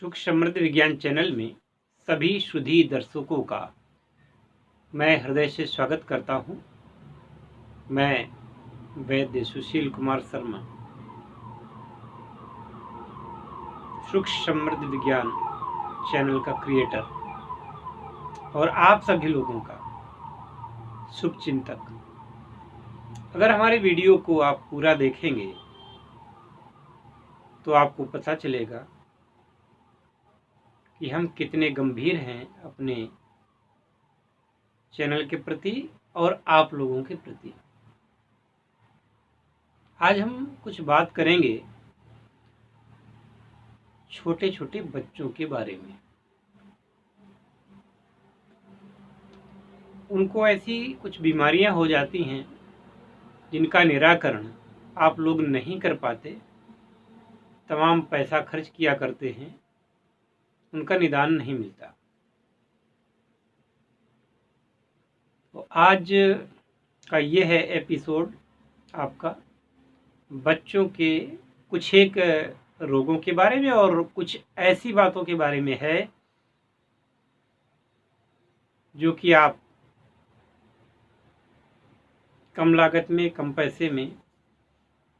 सुख समृद्ध विज्ञान चैनल में सभी सुधी दर्शकों का मैं हृदय से स्वागत करता हूं। मैं वैद्य सुशील कुमार शर्मा सुख समृद्ध विज्ञान चैनल का क्रिएटर और आप सभी लोगों का शुभ चिंतक। अगर हमारे वीडियो को आप पूरा देखेंगे तो आपको पता चलेगा कि हम कितने गंभीर हैं अपने चैनल के प्रति और आप लोगों के प्रति। आज हम कुछ बात करेंगे छोटे छोटे बच्चों के बारे में। उनको ऐसी कुछ बीमारियां हो जाती हैं जिनका निराकरण आप लोग नहीं कर पाते, तमाम पैसा खर्च किया करते हैं, उनका निदान नहीं मिलता। तो आज का ये है एपिसोड आपका बच्चों के कुछ एक रोगों के बारे में और कुछ ऐसी बातों के बारे में है जो कि आप कम लागत में, कम पैसे में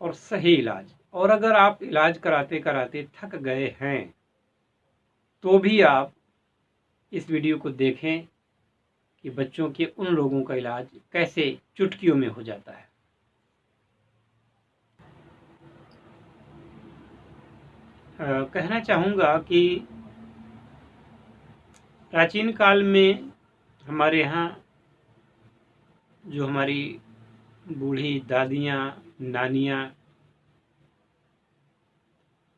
और सही इलाज, और अगर आप इलाज कराते कराते थक गए हैं तो भी आप इस वीडियो को देखें कि बच्चों के उन रोगों का इलाज कैसे चुटकियों में हो जाता है। कहना चाहूँगा कि प्राचीन काल में हमारे यहाँ जो हमारी बूढ़ी दादियाँ, नानियाँ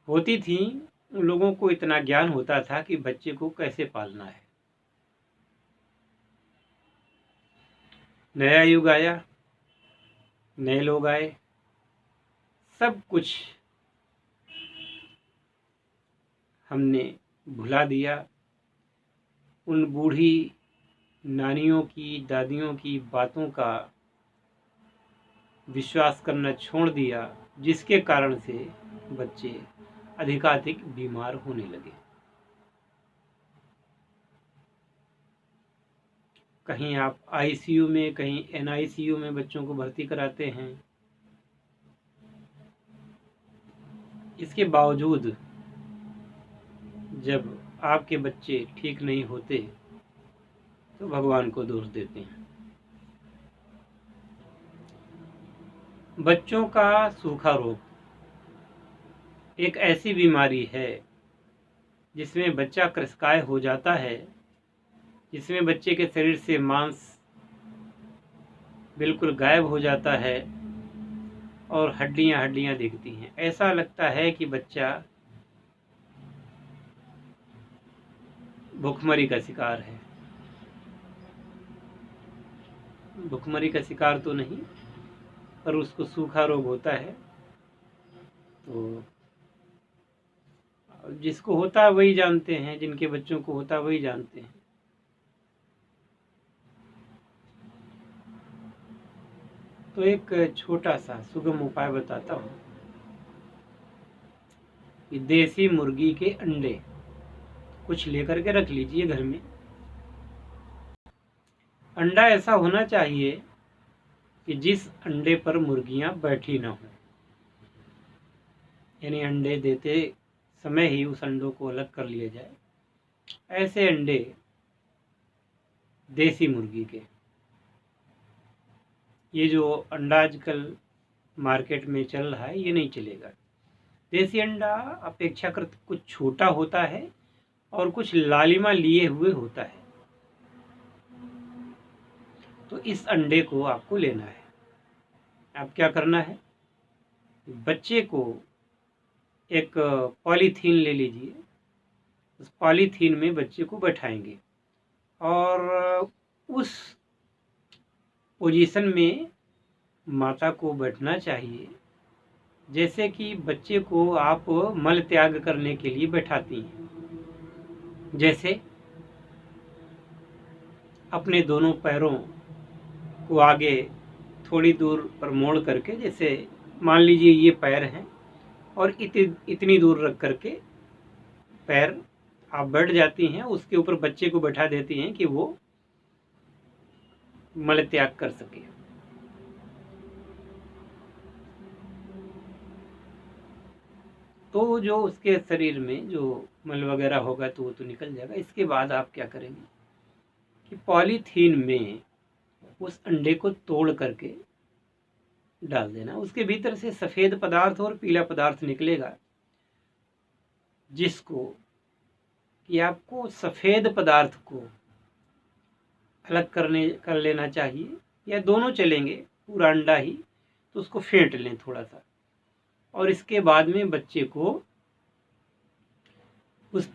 होती थीं, उन लोगों को इतना ज्ञान होता था कि बच्चे को कैसे पालना है। नया युग आया, नए लोग आए, सब कुछ हमने भुला दिया। उन बूढ़ी नानियों की, दादियों की बातों का विश्वास करना छोड़ दिया, जिसके कारण से बच्चे अधिकाधिक बीमार होने लगे। कहीं आप आईसीयू में, कहीं एनआईसीयू में बच्चों को भर्ती कराते हैं। इसके बावजूद जब आपके बच्चे ठीक नहीं होते तो भगवान को दोष देते हैं। बच्चों का सूखा रोग एक ऐसी बीमारी है जिसमें बच्चा कृशकाय हो जाता है, जिसमें बच्चे के शरीर से मांस बिल्कुल गायब हो जाता है और हड्डियां हड्डियां दिखती हैं। ऐसा लगता है कि बच्चा भुखमरी का शिकार है। भुखमरी का शिकार तो नहीं, पर उसको सूखा रोग होता है। तो जिसको होता है वही जानते हैं, जिनके बच्चों को होता है वही जानते हैं। तो एक छोटा सा सुगम उपाय बताता हूँ कि देसी मुर्गी के अंडे कुछ लेकर के रख लीजिए घर में। अंडा ऐसा होना चाहिए कि जिस अंडे पर मुर्गियां बैठी ना हो, यानी अंडे देते समय ही उस अंडों को अलग कर लिया जाए। ऐसे अंडे देसी मुर्गी के। ये जो अंडा आजकल मार्केट में चल रहा है ये नहीं चलेगा। देसी अंडा अपेक्षाकृत कुछ छोटा होता है और कुछ लालिमा लिए हुए होता है। तो इस अंडे को आपको लेना है। आप क्या करना है, बच्चे को एक पॉलीथीन ले लीजिए। उस पॉलीथीन में बच्चे को बैठाएंगे और उस पोजीशन में माता को बैठना चाहिए जैसे कि बच्चे को आप मल त्याग करने के लिए बैठाती हैं। जैसे अपने दोनों पैरों को आगे थोड़ी दूर पर मोड़ करके, जैसे मान लीजिए ये पैर हैं और इतनी दूर रख करके पैर आप बैठ जाती हैं, उसके ऊपर बच्चे को बैठा देती हैं कि वो मल त्याग कर सके। तो जो उसके शरीर में जो मल वगैरह होगा तो वो तो निकल जाएगा। इसके बाद आप क्या करेंगे कि पॉलीथीन में उस अंडे को तोड़ करके डाल देना। उसके भीतर से सफ़ेद पदार्थ और पीला पदार्थ निकलेगा, जिसको कि आपको सफ़ेद पदार्थ को अलग कर लेना चाहिए, या दोनों चलेंगे, पूरा अंडा ही, तो उसको फेंट लें थोड़ा सा। और इसके बाद में बच्चे को उस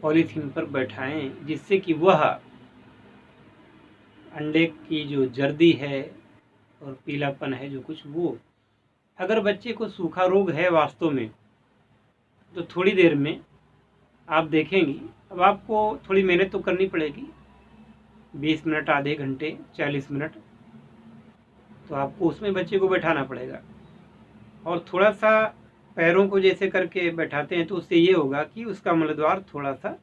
पॉलीथीन पर बैठाएं, जिससे कि वह अंडे की जो जर्दी है और पीलापन है जो कुछ, वो अगर बच्चे को सूखा रोग है वास्तव में, तो थोड़ी देर में आप देखेंगी। अब आपको थोड़ी मेहनत तो करनी पड़ेगी, 20 मिनट, आधे घंटे, 40 मिनट, तो आपको उसमें बच्चे को बैठाना पड़ेगा। और थोड़ा सा पैरों को जैसे करके बैठाते हैं, तो उससे ये होगा कि उसका मलद्वार थोड़ा सा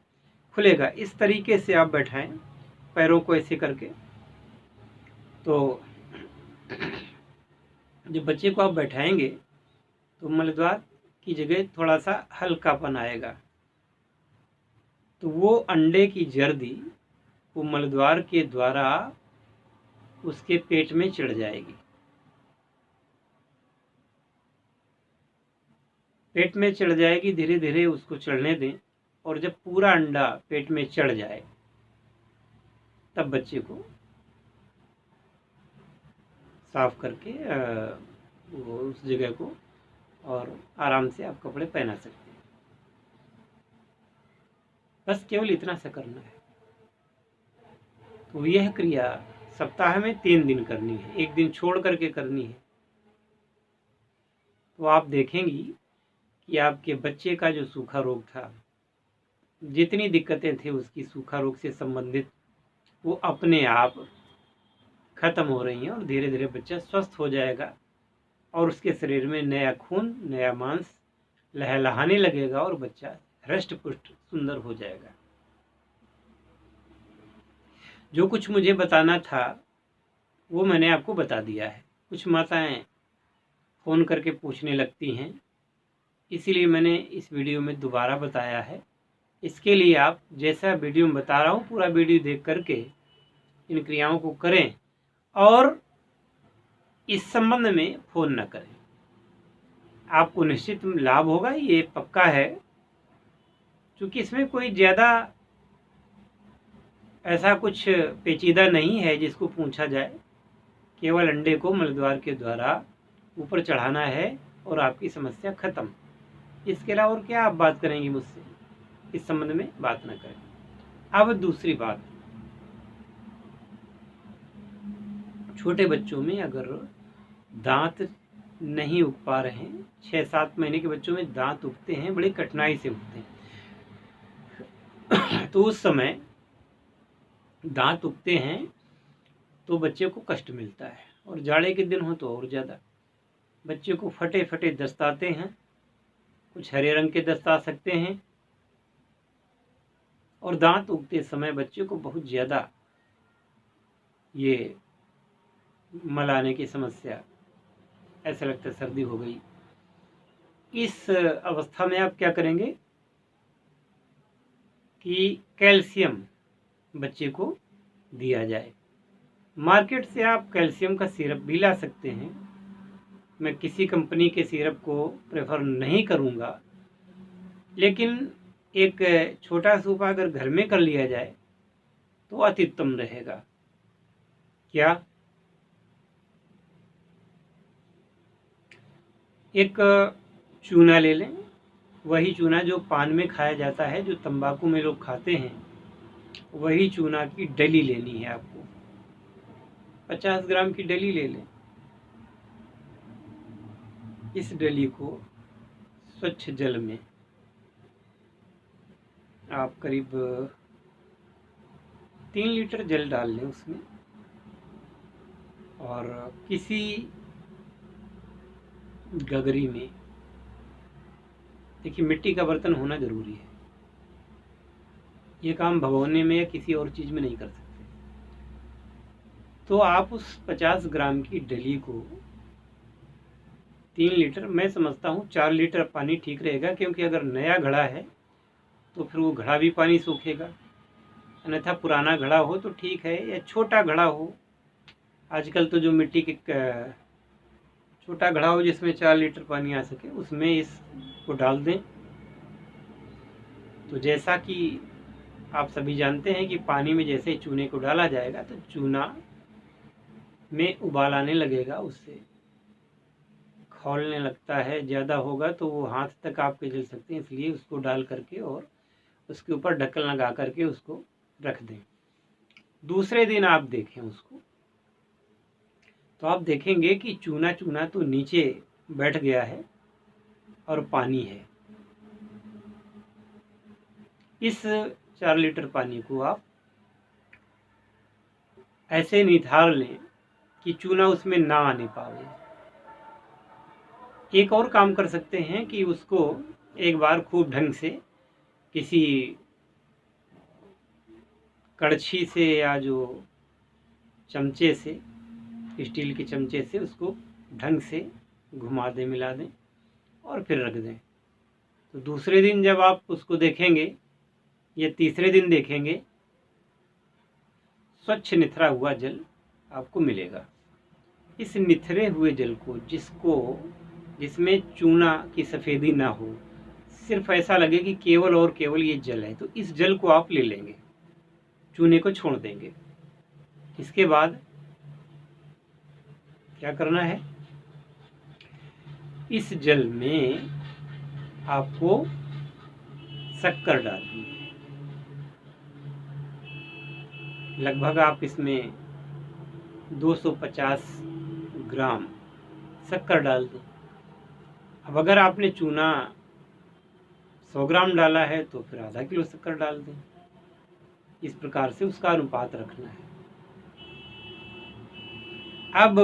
खुलेगा। इस तरीके से आप बैठाएं पैरों को ऐसे करके, तो जब बच्चे को आप बैठाएंगे तो मलद्वार की जगह थोड़ा सा हल्कापन आएगा, तो वो अंडे की जर्दी वो मलद्वार के द्वारा उसके पेट में चढ़ जाएगी। पेट में चढ़ जाएगी, धीरे धीरे उसको चढ़ने दें। और जब पूरा अंडा पेट में चढ़ जाए, तब बच्चे को साफ करके वो उस जगह को और आराम से आप कपड़े पहना सकते हैं। बस केवल इतना सा करना है। तो यह क्रिया सप्ताह में 3 दिन करनी है, एक दिन छोड़ करके करनी है। तो आप देखेंगी कि आपके बच्चे का जो सूखा रोग था, जितनी दिक्कतें थी उसकी सूखा रोग से संबंधित, वो अपने आप खत्म हो रही हैं, और धीरे धीरे बच्चा स्वस्थ हो जाएगा और उसके शरीर में नया खून, नया मांस लहलहाने लगेगा और बच्चा हृष्ट पुष्ट सुंदर हो जाएगा। जो कुछ मुझे बताना था वो मैंने आपको बता दिया है। कुछ माताएं फ़ोन करके पूछने लगती हैं, इसीलिए मैंने इस वीडियो में दोबारा बताया है। इसके लिए आप जैसा वीडियो में बता रहा हूँ, पूरा वीडियो देख करके इन क्रियाओं को करें और इस संबंध में फ़ोन न करें। आपको निश्चित लाभ होगा, ये पक्का है, क्योंकि इसमें कोई ज़्यादा ऐसा कुछ पेचीदा नहीं है जिसको पूछा जाए। केवल अंडे को मलद्वार के द्वारा ऊपर चढ़ाना है और आपकी समस्या खत्म। इसके अलावा और क्या आप बात करेंगी मुझसे? इस संबंध में बात न करें। अब दूसरी बात, छोटे बच्चों में अगर दांत नहीं उग पा रहे हैं, 6-7 महीने के बच्चों में दांत उगते हैं, बड़ी कठिनाई से उगते हैं तो उस समय दांत उगते हैं तो बच्चे को कष्ट मिलता है, और जाड़े के दिन हो तो और ज़्यादा। बच्चे को फटे फटे दस्त आते हैं, कुछ हरे रंग के दस्त आ सकते हैं, और दांत उगते समय बच्चे को बहुत ज़्यादा ये मल आने की समस्या, ऐसा लगता है सर्दी हो गई। इस अवस्था में आप क्या करेंगे कि कैल्शियम बच्चे को दिया जाए। मार्केट से आप कैल्शियम का सिरप भी ला सकते हैं। मैं किसी कंपनी के सिरप को प्रेफर नहीं करूँगा, लेकिन एक छोटा सा उपाय अगर घर में कर लिया जाए तो अति उत्तम रहेगा। क्या? एक चूना ले लें, वही चूना जो पान में खाया जाता है, जो तंबाकू में लोग खाते हैं, वही चूना की डली लेनी है आपको। 50 ग्राम की डली ले लें। इस डली को स्वच्छ जल में आप करीब 3 लीटर जल डाल लें उसमें, और किसी गगरी में देखिए, मिट्टी का बर्तन होना ज़रूरी है। ये काम भगोने में या किसी और चीज़ में नहीं कर सकते। तो आप उस 50 ग्राम की डली को 3 लीटर, मैं समझता हूँ 4 लीटर पानी ठीक रहेगा, क्योंकि अगर नया घड़ा है तो फिर वो घड़ा भी पानी सूखेगा। अन्यथा पुराना घड़ा हो तो ठीक है, या छोटा घड़ा हो। आजकल तो जो मिट्टी के छोटा घड़ा हो जिसमें 4 लीटर पानी आ सके, उसमें इसको डाल दें। तो जैसा कि आप सभी जानते हैं कि पानी में जैसे ही चूने को डाला जाएगा तो चूना में उबाल आने लगेगा, उससे खौलने लगता है। ज़्यादा होगा तो वो हाथ तक आपके जल सकते हैं, इसलिए उसको डाल करके और उसके ऊपर ढक्कन लगा करके उसको रख दें। दूसरे दिन आप देखें उसको, तो आप देखेंगे कि चूना चूना तो नीचे बैठ गया है और पानी है। इस 4 लीटर पानी को आप ऐसे निथार लें कि चूना उसमें ना आने पावे। एक और काम कर सकते हैं कि उसको एक बार खूब ढंग से किसी कड़छी से या जो चमचे से, स्टील के चमचे से उसको ढंग से घुमा दें, मिला दें और फिर रख दें। तो दूसरे दिन जब आप उसको देखेंगे या तीसरे दिन देखेंगे, स्वच्छ निथरा हुआ जल आपको मिलेगा। इस निथरे हुए जल को जिसमें चूना की सफ़ेदी ना हो, सिर्फ ऐसा लगे कि केवल और केवल ये जल है, तो इस जल को आप ले लेंगे, चूने को छोड़ देंगे। इसके बाद क्या करना है, इस जल में आपको शक्कर डालनी है। लगभग आप इसमें 250 ग्राम शक्कर डाल दें। अब अगर आपने चूना 100 ग्राम डाला है तो फिर आधा किलो शक्कर डाल दें। इस प्रकार से उसका अनुपात रखना है। अब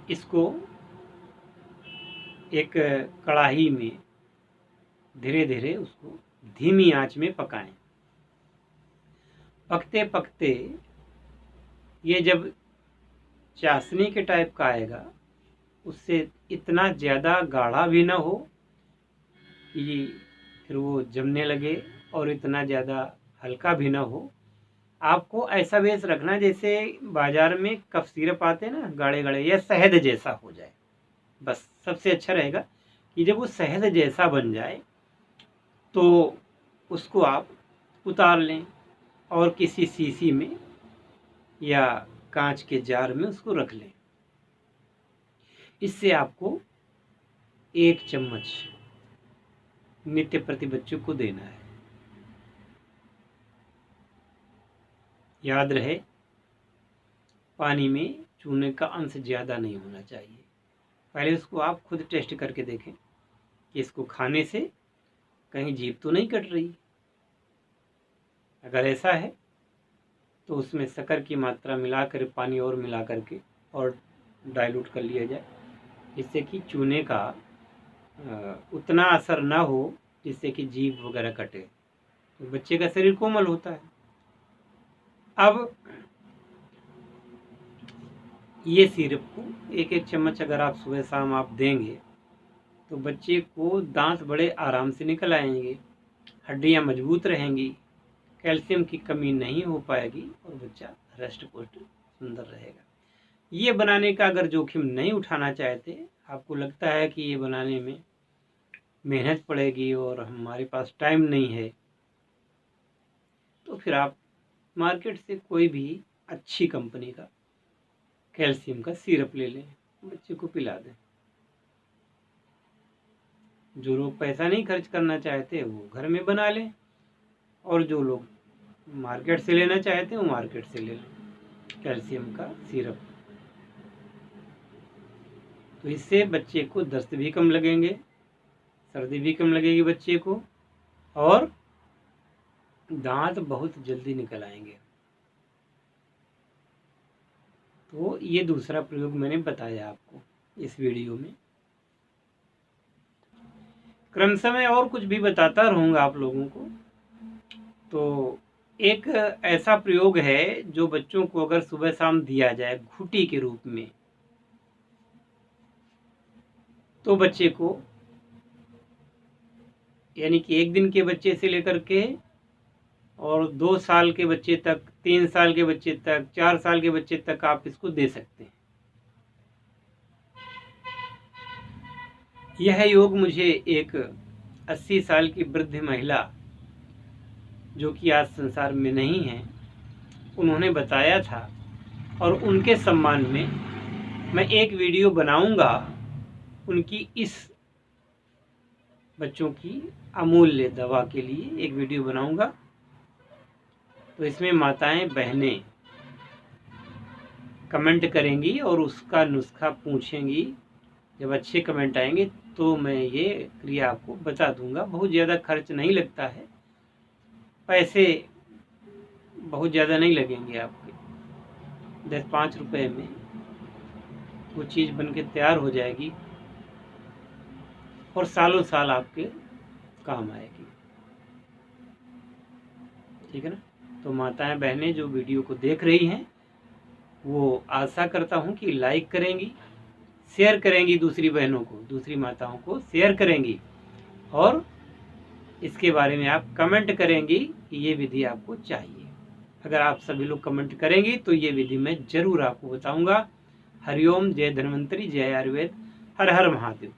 इसको एक कढ़ाई में धीरे धीरे उसको धीमी आंच में पकाएं। पकते पकते ये जब चाशनी के टाइप का आएगा, उससे इतना ज़्यादा गाढ़ा भी ना हो कि फिर वो जमने लगे और इतना ज़्यादा हल्का भी ना हो। आपको ऐसा बेस रखना जैसे बाजार में कफ सिरप आते हैं ना, गाढ़े गाढ़े, या शहद जैसा हो जाए। बस सबसे अच्छा रहेगा कि जब वो शहद जैसा बन जाए तो उसको आप उतार लें और किसी शीशी में या कांच के जार में उसको रख लें। इससे आपको 1 चम्मच नित्य प्रति बच्चों को देना है। याद रहे, पानी में चूने का अंश ज़्यादा नहीं होना चाहिए। पहले उसको आप खुद टेस्ट करके देखें कि इसको खाने से कहीं जीभ तो नहीं कट रही। अगर ऐसा है तो उसमें शक्कर की मात्रा मिलाकर, पानी और मिला करके और डाइल्यूट कर लिया जाए, जिससे कि चूने का उतना असर ना हो जिससे कि जीभ वगैरह कटे। तो बच्चे का शरीर कोमल होता है। अब ये सिरप को 1-1 चम्मच अगर आप सुबह शाम आप देंगे तो बच्चे को दांत बड़े आराम से निकल आएंगे, हड्डियां मजबूत रहेंगी, कैल्शियम की कमी नहीं हो पाएगी और बच्चा हृष्ट पुष्ट सुंदर रहेगा। ये बनाने का अगर जोखिम नहीं उठाना चाहते, आपको लगता है कि ये बनाने में मेहनत पड़ेगी और हमारे पास टाइम नहीं है, तो फिर आप मार्केट से कोई भी अच्छी कंपनी का कैल्शियम का सिरप ले लें, बच्चे को पिला दें। जो लोग पैसा नहीं खर्च करना चाहते वो घर में बना लें, और जो लोग मार्केट से लेना चाहते हैं वो मार्केट से ले लें कैल्शियम का सिरप। तो इससे बच्चे को दस्त भी कम लगेंगे, सर्दी भी कम लगेगी बच्चे को, और दांत बहुत जल्दी निकल आएंगे। तो ये दूसरा प्रयोग मैंने बताया आपको इस वीडियो में। क्रमशः मैं और कुछ भी बताता रहूँगा आप लोगों को। तो एक ऐसा प्रयोग है जो बच्चों को अगर सुबह शाम दिया जाए घुटी के रूप में, तो बच्चे को, यानी कि 1 दिन के बच्चे से लेकर के और 2 साल के बच्चे तक, 3 साल के बच्चे तक, 4 साल के बच्चे तक आप इसको दे सकते हैं। यह योग मुझे एक 80 साल की वृद्ध महिला, जो कि आज संसार में नहीं है, उन्होंने बताया था, और उनके सम्मान में मैं एक वीडियो बनाऊंगा। उनकी इस बच्चों की अमूल्य दवा के लिए एक वीडियो बनाऊंगा। तो इसमें माताएं बहनें कमेंट करेंगी और उसका नुस्खा पूछेंगी। जब अच्छे कमेंट आएंगे तो मैं ये क्रिया आपको बता दूंगा। बहुत ज़्यादा खर्च नहीं लगता है, पैसे बहुत ज़्यादा नहीं लगेंगे आपके। 10-5 रुपये में वो चीज़ बन के तैयार हो जाएगी और सालों साल आपके काम आएगी। ठीक है ना। तो माताएं बहनें जो वीडियो को देख रही हैं, वो आशा करता हूं कि लाइक करेंगी, शेयर करेंगी, दूसरी बहनों को, दूसरी माताओं को शेयर करेंगी, और इसके बारे में आप कमेंट करेंगी कि ये विधि आपको चाहिए। अगर आप सभी लोग कमेंट करेंगी तो ये विधि मैं जरूर आपको बताऊंगा। हरिओम, जय धन्वंतरी, जय आयुर्वेद, हर हर महादेव।